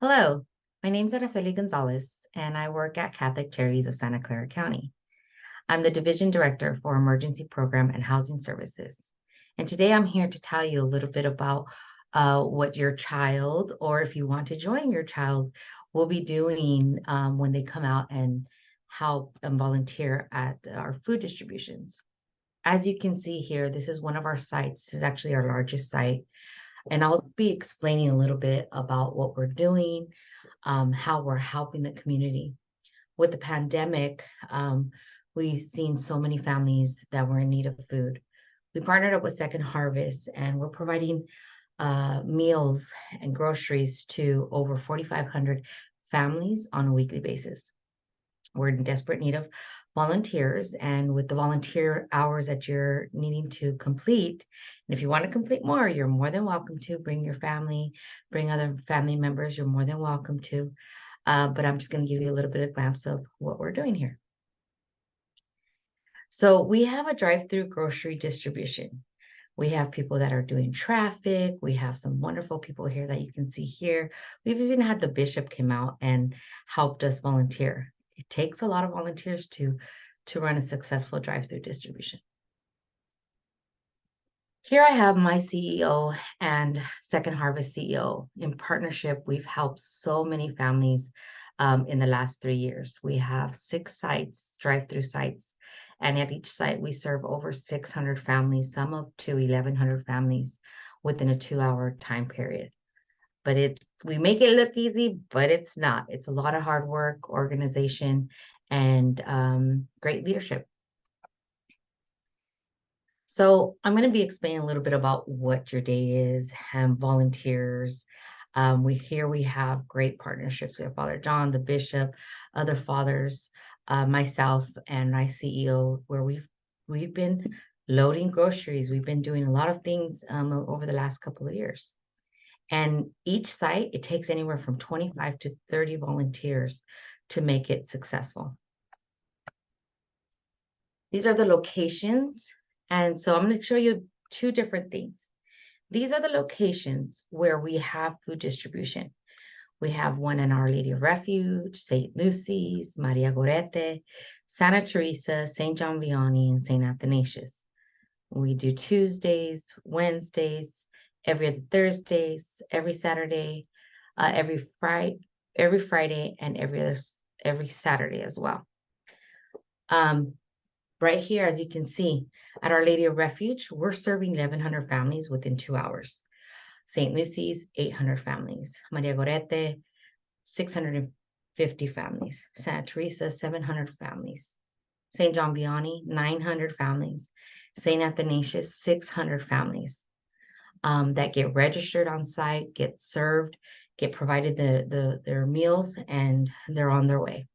Hello, my name is Araceli Gonzalez, and I work at Catholic Charities of Santa Clara County. I'm the Division Director for Emergency Program and Housing Services. And today I'm here to tell you a little bit about what your child, or if you want to join your child, will be doing when they come out and help and volunteer at our food distributions. As you can see here, this is one of our sites. This is actually our largest site. And I'll be explaining a little bit about what we're doing, how we're helping the community. With the pandemic, we've seen so many families that were in need of food. We partnered up with Second Harvest, and we're providing meals and groceries to over 4,500 families on a weekly basis. We're in desperate need of volunteers, and with the volunteer hours that you're needing to complete, and if you want to complete more, you're more than welcome to bring your family, bring other family members, you're more than welcome to. But I'm just going to give you a little bit of glimpse of what we're doing here. So we have a drive-through grocery distribution. We have people that are doing traffic. We have some wonderful people here that you can see here. We've even had the bishop came out and helped us volunteer. It takes a lot of volunteers to run a successful drive-through distribution. Here I have my CEO and Second Harvest CEO. In partnership, we've helped so many families in the last 3 years. We have 6 sites, drive-through sites, and at each site we serve over 600 families, some up to 1,100 families within a 2-hour time period. But we make it look easy, but it's not. It's a lot of hard work, organization, and great leadership. So I'm going to be explaining a little bit about what your day is and volunteers. We have great partnerships. We have Father John, the bishop, other fathers, myself, and my CEO, where we've been loading groceries. We've been doing a lot of things over the last couple of years. And each site, it takes anywhere from 25 to 30 volunteers to make it successful. These are the locations. And so I'm going to show you 2 different things. These are the locations where we have food distribution. We have one in Our Lady of Refuge, St. Lucy's, Maria Gorete, Santa Teresa, St. John Vianney, and St. Athanasius. We do Tuesdays, Wednesdays, every other Thursdays, every Saturday, every Friday, and every Saturday as well. Right here, as you can see, at Our Lady of Refuge, we're serving 1,100 families within 2 hours. St. Lucy's, 800 families. Maria Gorete, 650 families. Santa Teresa, 700 families. St. John Vianney, 900 families. St. Athanasius, 600 families that get registered on site, get served, get provided their meals, and they're on their way.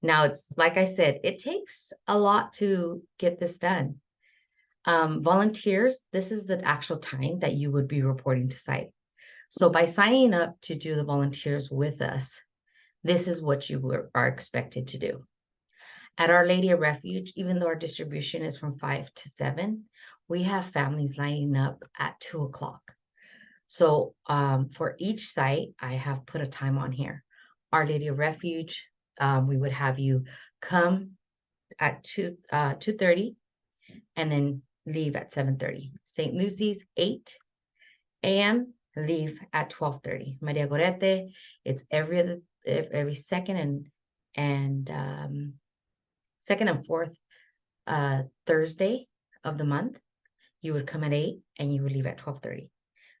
Now, it's like I said, it takes a lot to get this done. Volunteers, this is the actual time that you would be reporting to site. So by signing up to do the volunteers with us, this is what you are expected to do. At Our Lady of Refuge, even though our distribution is from 5 to 7, we have families lining up at 2 o'clock. So for each site, I have put a time on here. Our Lady of Refuge, we would have you come at 2:30 and then leave at 7:30. St. Lucy's, 8 a.m., leave at 12:30. Maria Gorete, it's every second and fourth Thursday of the month. You would come at 8 and you would leave at 12:30.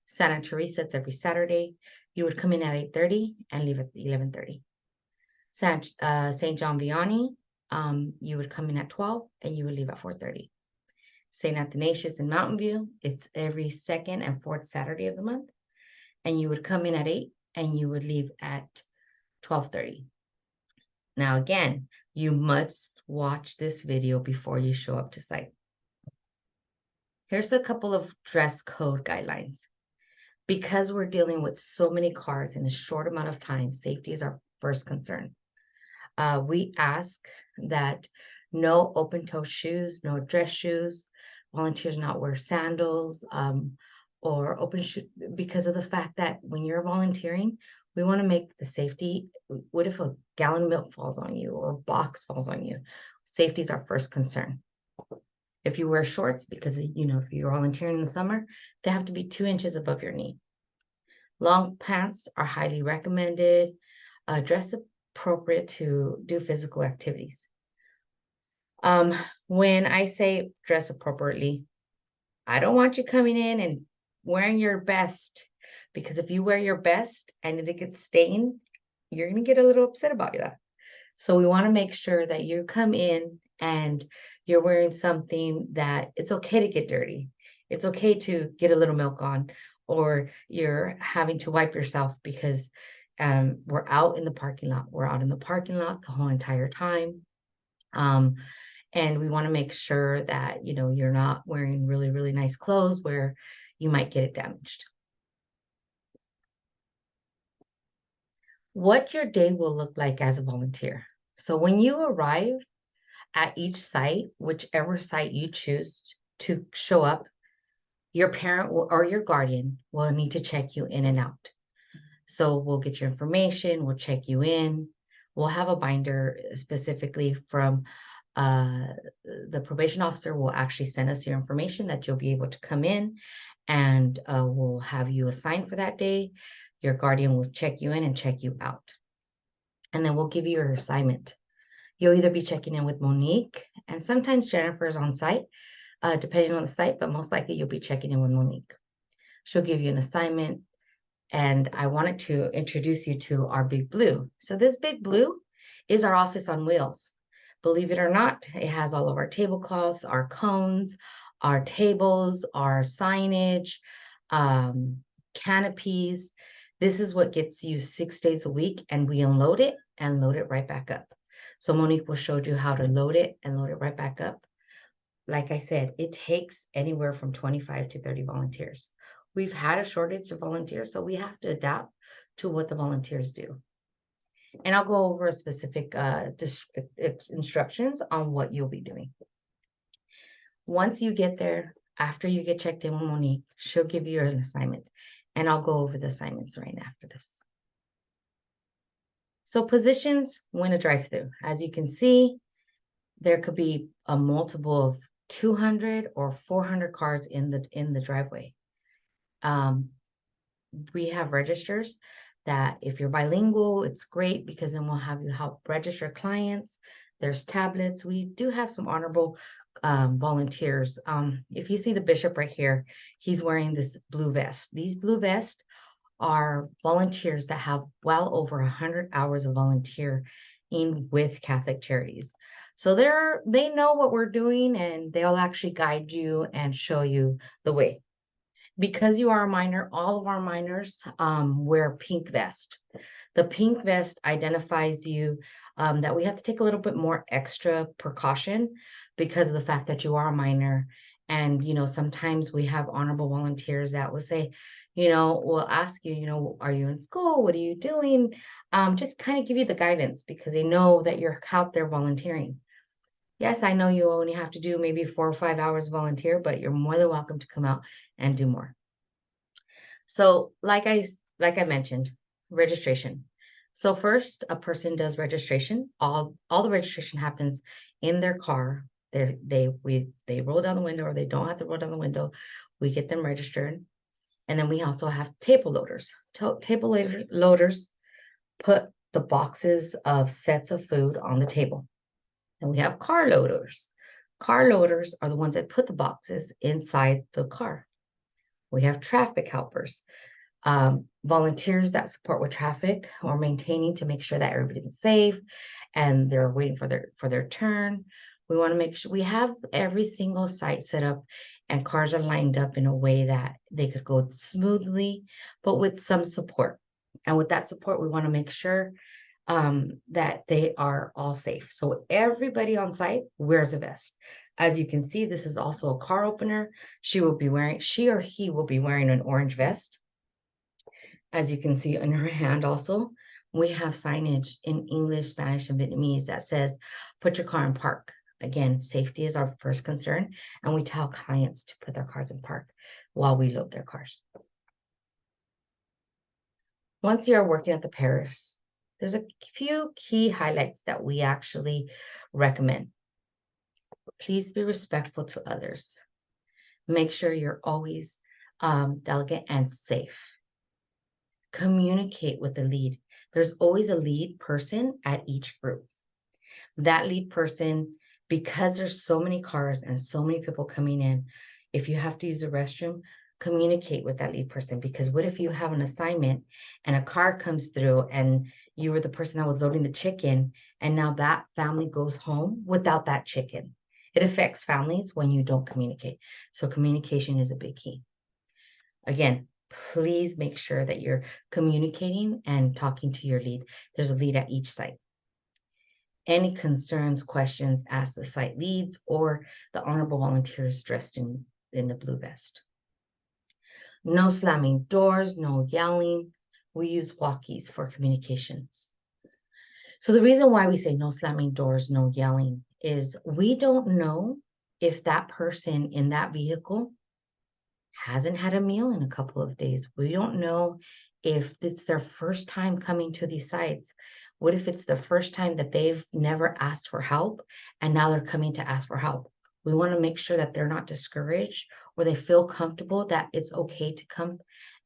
Santa Teresa, it's every Saturday. You would come in at 8:30 and leave at 11:30. St. John Vianney, you would come in at 12 and you would leave at 4:30. St. Athanasius in Mountain View, it's every second and fourth Saturday of the month. And you would come in at 8 and you would leave at 12:30. Now, again, you must watch this video before you show up to site. Here's a couple of dress code guidelines. Because we're dealing with so many cars in a short amount of time, safety is our first concern. We ask that no open-toe shoes, no dress shoes, volunteers not wear sandals. or open chute, because of the fact that when you're volunteering, we want to make the safety. What if a gallon of milk falls on you or a box falls on you? Safety is our first concern. If you wear shorts, because if you're volunteering in the summer, they have to be 2 inches above your knee. Long pants are highly recommended. Dress appropriate to do physical activities. When I say dress appropriately, I don't want you coming in and wearing your best, because if you wear your best and it gets stained, you're going to get a little upset about that. So we want to make sure that you come in and you're wearing something that it's okay to get dirty. It's okay to get a little milk on, or you're having to wipe yourself because we're out in the parking lot. We're out in the parking lot the whole entire time. And we want to make sure that, you're not wearing really, really nice clothes where you might get it damaged. What your day will look like as a volunteer. So when you arrive at each site, whichever site you choose to show up, your parent or your guardian will need to check you in and out. So we'll get your information, we'll check you in. We'll have a binder specifically from the probation officer will actually send us your information that you'll be able to come in, and we'll have you assigned for that day. Your guardian will check you in and check you out. And then we'll give you your assignment. You'll either be checking in with Monique, and sometimes Jennifer's on site, depending on the site, but most likely you'll be checking in with Monique. She'll give you an assignment, and I wanted to introduce you to our Big Blue. So this Big Blue is our office on wheels. Believe it or not, it has all of our tablecloths, our cones, our tables, our signage, canopies. This is what gets you 6 days a week, and we unload it and load it right back up. So Monique will show you how to load it and load it right back up. Like I said, it takes anywhere from 25 to 30 volunteers. We've had a shortage of volunteers, so we have to adapt to what the volunteers do. And I'll go over specific instructions on what you'll be doing. Once you get there, after you get checked in with Monique, she'll give you an assignment. And I'll go over the assignments right after this. So positions when a drive-through. As you can see, there could be a multiple of 200 or 400 cars in the driveway. We have registers that if you're bilingual, it's great, because then we'll have you help register clients. There's tablets. We do have some honorable volunteers. If you see the bishop right here, he's wearing this blue vest. These blue vests are volunteers that have well over 100 hours of volunteering with Catholic Charities. So they know what we're doing, and they'll actually guide you and show you the way. Because you are a minor, all of our minors wear pink vest. The pink vest identifies you that we have to take a little bit more extra precaution because of the fact that you are a minor. And, sometimes we have honorable volunteers that will say, we'll ask you, are you in school? What are you doing? Just kind of give you the guidance, because they know that you're out there volunteering. Yes, I know you only have to do maybe 4 or 5 hours volunteer, but you're more than welcome to come out and do more. So like I mentioned, registration. So first, a person does registration. All the registration happens in their car. They roll down the window, or they don't have to roll down the window. We get them registered. And then we also have table loaders. Table loaders put the boxes of sets of food on the table. And we have car loaders. Car loaders are the ones that put the boxes inside the car. We have traffic helpers, volunteers that support with traffic or maintaining to make sure that everybody's safe and they're waiting for their turn. We want to make sure we have every single site set up and cars are lined up in a way that they could go smoothly, but with some support. And with that support, we want to make sure that they are all safe. So everybody on site wears a vest. As you can see, this is also a car opener. She or he will be wearing an orange vest. As you can see in her hand also, we have signage in English, Spanish, and Vietnamese that says, put your car in park. Again, safety is our first concern, and we tell clients to put their cars in park while we load their cars. Once you're working at the parish, there's a few key highlights that we actually recommend. Please be respectful to others. Make sure you're always delegate and safe. Communicate with the lead. There's always a lead person at each group. That lead person, because there's so many cars and so many people coming in, if you have to use a restroom, communicate with that lead person. Because what if you have an assignment and a car comes through and you were the person that was loading the chicken, and now that family goes home without that chicken? It affects families when you don't communicate. So communication is a big key. Again, please make sure that you're communicating and talking to your lead. There's a lead at each site. Any concerns, questions, ask the site leads or the honorable volunteers dressed in the blue vest. No slamming doors, no yelling. We use walkies for communications. So the reason why we say no slamming doors, no yelling is we don't know if that person in that vehicle hasn't had a meal in a couple of days. We don't know if it's their first time coming to these sites. What if it's the first time that they've never asked for help and now they're coming to ask for help? We want to make sure that they're not discouraged or they feel comfortable that it's okay to come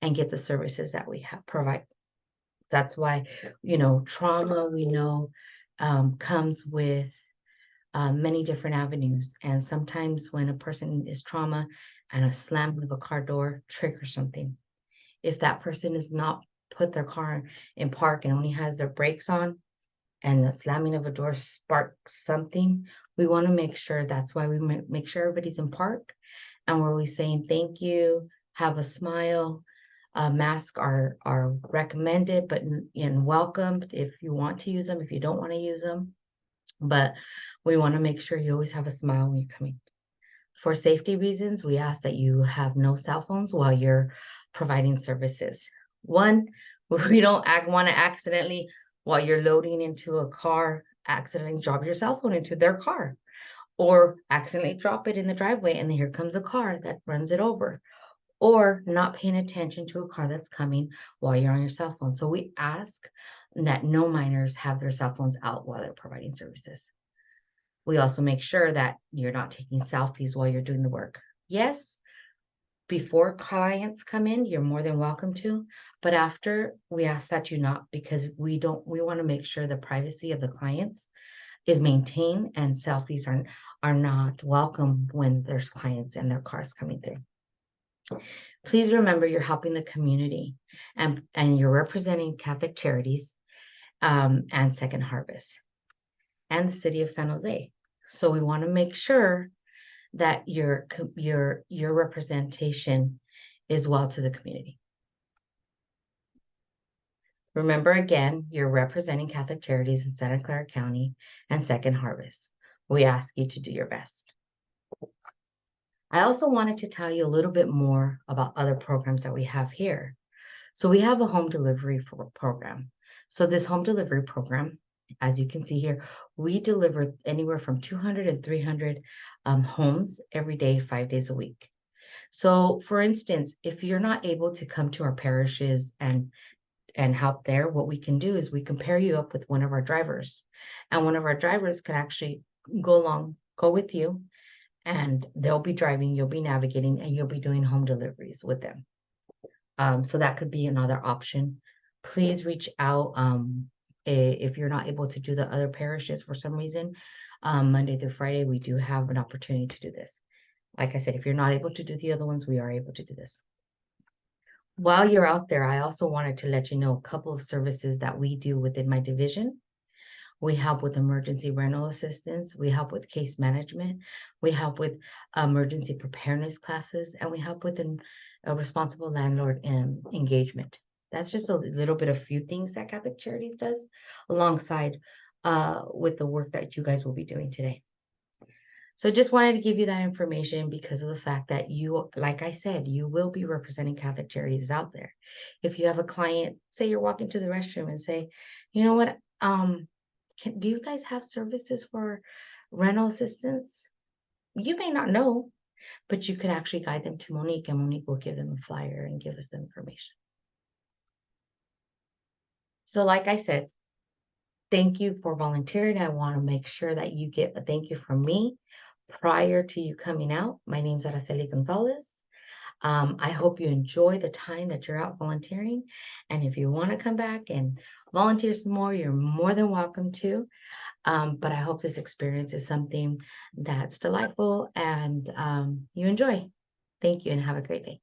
and get the services that we have provide. That's why, trauma we know comes with many different avenues. And sometimes when a person is trauma and a slamming of a car door triggers something, if that person is not put their car in park and only has their brakes on and the slamming of a door sparks something, we want to make sure that's why we make sure everybody's in park. And we're always saying thank you, have a smile. Masks are recommended, but and welcomed if you want to use them, if you don't want to use them. But we want to make sure you always have a smile when you're coming. For safety reasons, we ask that you have no cell phones while you're providing services. One, we don't want to accidentally, while you're loading into a car, accidentally drop your cell phone into their car or accidentally drop it in the driveway and here comes a car that runs it over, or not paying attention to a car that's coming while you're on your cell phone. So we ask that no minors have their cell phones out while they're providing services. We also make sure that you're not taking selfies while you're doing the work. Yes, before clients come in, you're more than welcome to, but after, we ask that you not, because we want to make sure the privacy of the clients is maintained and selfies are not welcome when there's clients and their cars coming through. Please remember you're helping the community and you're representing Catholic Charities and Second Harvest and the city of San Jose. So we want to make sure that your representation is well to the community. Remember again, you're representing Catholic Charities in Santa Clara County and Second Harvest. We ask you to do your best. I also wanted to tell you a little bit more about other programs that we have here. So we have a home delivery program. So this home delivery program, as you can see here, we deliver anywhere from 200 and 300 homes every day, 5 days a week. So for instance, if you're not able to come to our parishes and help there, what we can do is we can pair you up with one of our drivers. And one of our drivers can actually go with you, and they'll be driving, you'll be navigating, and you'll be doing home deliveries with them. So that could be another option. Please reach out if you're not able to do the other parishes for some reason. Monday through Friday, we do have an opportunity to do this. Like I said, if you're not able to do the other ones, we are able to do this. While you're out there, I also wanted to let you know a couple of services that we do within my division. We help with emergency rental assistance. We help with case management. We help with emergency preparedness classes, and we help with a responsible landlord engagement. That's just a little bit of few things that Catholic Charities does alongside with the work that you guys will be doing today. So just wanted to give you that information because of the fact that you, like I said, you will be representing Catholic Charities out there. If you have a client, say you're walking to the restroom and say, you know what, do you guys have services for Rental assistance, you may not know, but you could actually guide them to Monique, and Monique will give them a flyer and give us the information. So like I said, thank you for volunteering. I want to make sure that you get a thank you from me prior to you coming out. My name's Araceli Gonzalez. I hope you enjoy the time that you're out volunteering. And if you want to come back and volunteer some more, you're more than welcome to. But I hope this experience is something that's delightful and you enjoy. Thank you and have a great day.